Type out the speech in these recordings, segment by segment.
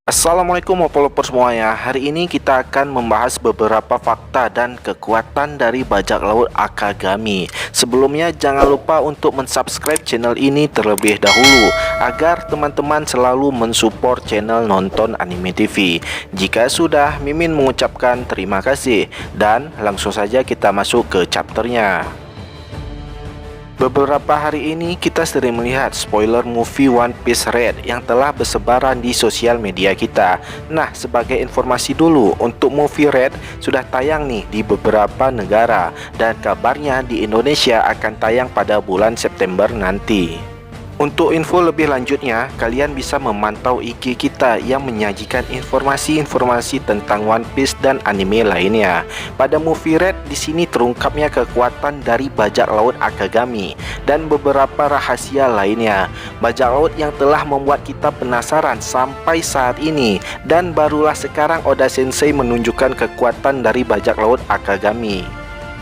Assalamualaikum warahmatullahi semuanya. Hari ini kita akan membahas beberapa fakta dan kekuatan dari bajak laut Akagami. Sebelumnya jangan lupa untuk mensubscribe channel ini terlebih dahulu agar teman-teman selalu mensupport channel Nonton Anime TV. Jika sudah, Mimin mengucapkan terima kasih dan langsung saja kita masuk ke chapternya. Beberapa hari ini kita sering melihat spoiler movie One Piece Red yang telah bersebaran di sosial media kita. Nah, sebagai informasi dulu, untuk movie Red sudah tayang nih di beberapa negara dan kabarnya di Indonesia akan tayang pada bulan September nanti. Untuk info lebih lanjutnya, kalian bisa memantau IG kita yang menyajikan informasi-informasi tentang One Piece dan anime lainnya. Pada movie Red di sini terungkapnya kekuatan dari bajak laut Akagami dan beberapa rahasia lainnya. Bajak laut yang telah membuat kita penasaran sampai saat ini, dan barulah sekarang Oda Sensei menunjukkan kekuatan dari bajak laut Akagami.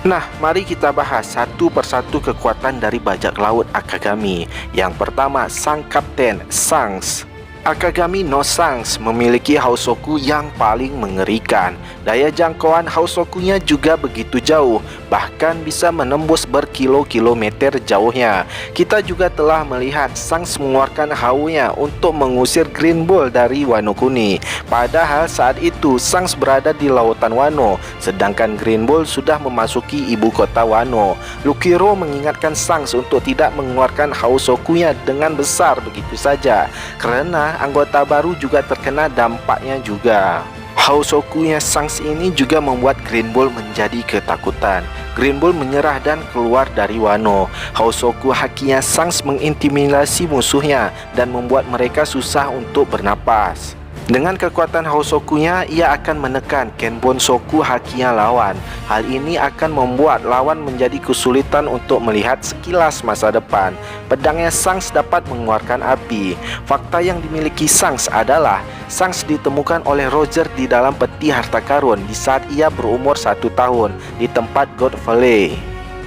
Nah, mari kita bahas satu persatu kekuatan dari bajak laut Akagami. Yang pertama, sang kapten, Shanks. Akagami no Shanks memiliki Hausoku yang paling mengerikan. Daya jangkauan Hausokunya juga begitu jauh, bahkan bisa menembus berkilo-kilometer jauhnya. Kita juga telah melihat Shanks mengeluarkan haunya untuk mengusir Green Bull dari Wano Kuni. Padahal saat itu Shanks berada di lautan Wano, sedangkan Green Bull sudah memasuki ibu kota Wano. Lukiro mengingatkan Shanks untuk tidak mengeluarkan Hausokunya dengan besar begitu saja, karena anggota baru juga terkena dampaknya juga. Hausokunya Shanks ini juga membuat Green Bull menjadi ketakutan. Green Bull menyerah dan keluar dari Wano. Hausoku hakinya Shanks mengintimidasi musuhnya dan membuat mereka susah untuk bernapas. Dengan kekuatan Hausokunya, ia akan menekan Kenbon-soku hakinya lawan. Hal ini akan membuat lawan menjadi kesulitan untuk melihat sekilas masa depan. Pedangnya Shanks dapat mengeluarkan api. Fakta yang dimiliki Shanks adalah Shanks ditemukan oleh Roger di dalam peti harta karun di saat ia berumur 1 tahun di tempat God Valley.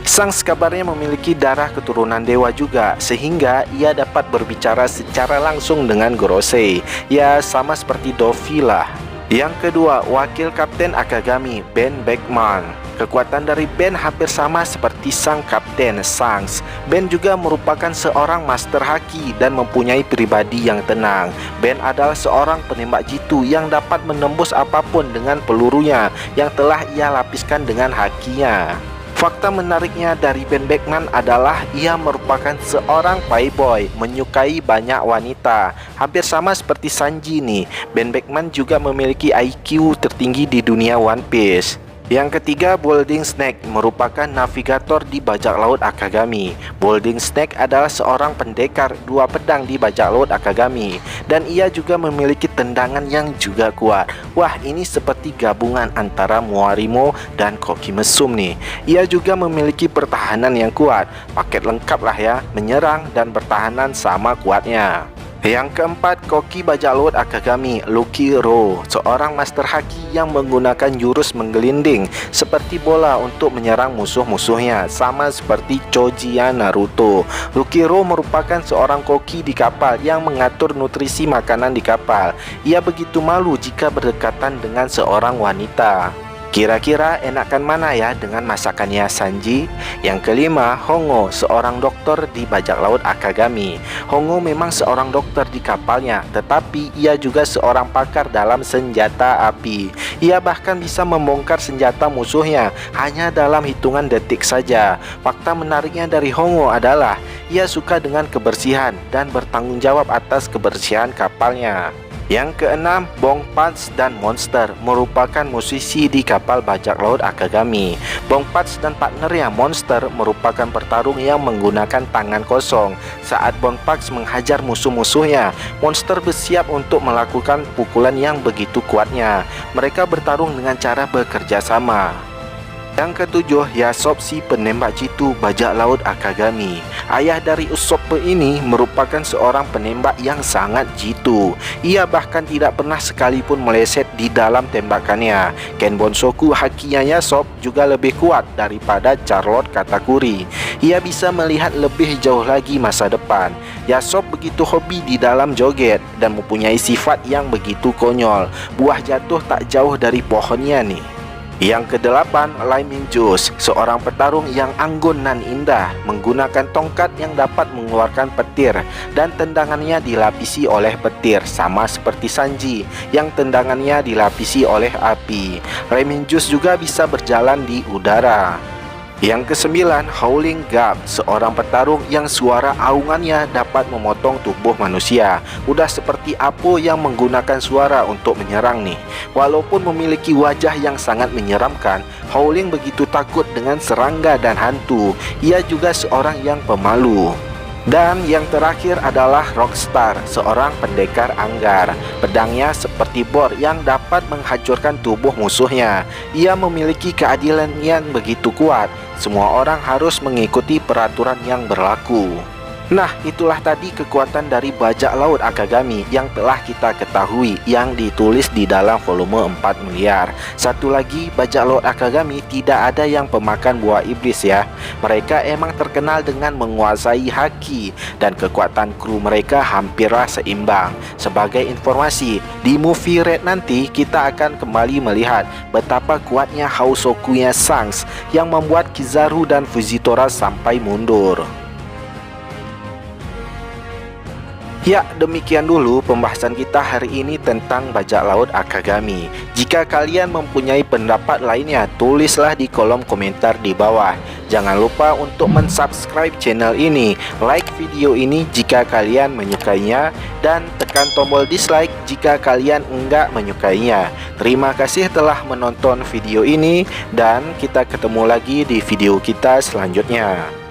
Shanks kabarnya memiliki darah keturunan dewa juga, sehingga ia dapat berbicara secara langsung dengan Gorosei. Ya, sama seperti Doffy lah. Yang kedua, wakil kapten Akagami, Ben Beckman. Kekuatan dari Ben hampir sama seperti sang kapten Shanks. Ben juga merupakan seorang master haki dan mempunyai pribadi yang tenang. Ben adalah seorang penembak jitu yang dapat menembus apapun dengan pelurunya yang telah ia lapiskan dengan hakinya. Fakta menariknya dari Ben Beckman adalah ia merupakan seorang playboy, menyukai banyak wanita. Hampir sama seperti Sanji nih, Ben Beckman juga memiliki IQ tertinggi di dunia One Piece. Yang ketiga, Bolding Snake merupakan navigator di bajak laut Akagami. Bolding Snake adalah seorang pendekar 2 pedang di bajak laut Akagami, dan ia juga memiliki tendangan yang juga kuat. Wah, ini seperti gabungan antara Muarimo dan Koki Mesum nih. Ia juga memiliki pertahanan yang kuat. Paket lengkap lah ya, menyerang dan pertahanan sama kuatnya. Yang keempat, koki bajak laut Akagami, Lukiro, seorang master haki yang menggunakan jurus menggelinding seperti bola untuk menyerang musuh-musuhnya, sama seperti Choji Naruto. Lukiro merupakan seorang koki di kapal yang mengatur nutrisi makanan di kapal. Ia begitu malu jika berdekatan dengan seorang wanita. Kira-kira enakan mana ya dengan masakannya Sanji? Yang kelima, Hongo, seorang dokter di bajak laut Akagami. Hongo memang seorang dokter di kapalnya, tetapi ia juga seorang pakar dalam senjata api. Ia bahkan bisa membongkar senjata musuhnya hanya dalam hitungan detik saja. Fakta menariknya dari Hongo adalah ia suka dengan kebersihan dan bertanggung jawab atas kebersihan kapalnya. Yang keenam, Bong Pats dan Monster merupakan musisi di kapal bajak laut Akagami. Bong Pats dan partnernya Monster merupakan petarung yang menggunakan tangan kosong. Saat Bong Pats menghajar musuh-musuhnya, Monster bersiap untuk melakukan pukulan yang begitu kuatnya. Mereka bertarung dengan cara bekerja sama. Yang ketujuh, Yasop, si penembak jitu bajak laut Akagami. Ayah dari Usopp ini merupakan seorang penembak yang sangat jitu. Ia bahkan tidak pernah sekalipun meleset di dalam tembakannya. Ken Bonsoku hakinya Yasop juga lebih kuat daripada Charlotte Katakuri. Ia bisa melihat lebih jauh lagi masa depan. Yasop begitu hobi di dalam joget dan mempunyai sifat yang begitu konyol. Buah jatuh tak jauh dari pohonnya nih. Yang kedelapan, Lai Minjus, seorang petarung yang anggun nan indah, menggunakan tongkat yang dapat mengeluarkan petir dan tendangannya dilapisi oleh petir, sama seperti Sanji yang tendangannya dilapisi oleh api. Lai Minjus juga bisa berjalan di udara. Yang kesembilan, Howling Gap, seorang petarung yang suara aungannya dapat memotong tubuh manusia. Udah seperti Apo yang menggunakan suara untuk menyerang nih. Walaupun memiliki wajah yang sangat menyeramkan, Howling begitu takut dengan serangga dan hantu. Ia juga seorang yang pemalu. Dan yang terakhir adalah Rockstar, seorang pendekar anggar. Pedangnya seperti bor yang dapat menghancurkan tubuh musuhnya. Ia memiliki keadilan yang begitu kuat. Semua orang harus mengikuti peraturan yang berlaku. Nah, itulah tadi kekuatan dari bajak laut Akagami yang telah kita ketahui yang ditulis di dalam volume 4 miliar. Satu lagi, bajak laut Akagami tidak ada yang pemakan buah iblis ya. Mereka emang terkenal dengan menguasai haki dan kekuatan kru mereka hampirlah seimbang. Sebagai informasi, di movie Red nanti kita akan kembali melihat betapa kuatnya Housokunya Shanks yang membuat Kizaru dan Fujitora sampai mundur. Ya, demikian dulu pembahasan kita hari ini tentang bajak laut Akagami. Jika kalian mempunyai pendapat lainnya, tulislah di kolom komentar di bawah. Jangan lupa untuk mensubscribe channel ini, like video ini jika kalian menyukainya, dan tekan tombol dislike jika kalian enggak menyukainya. Terima kasih telah menonton video ini, dan kita ketemu lagi di video kita selanjutnya.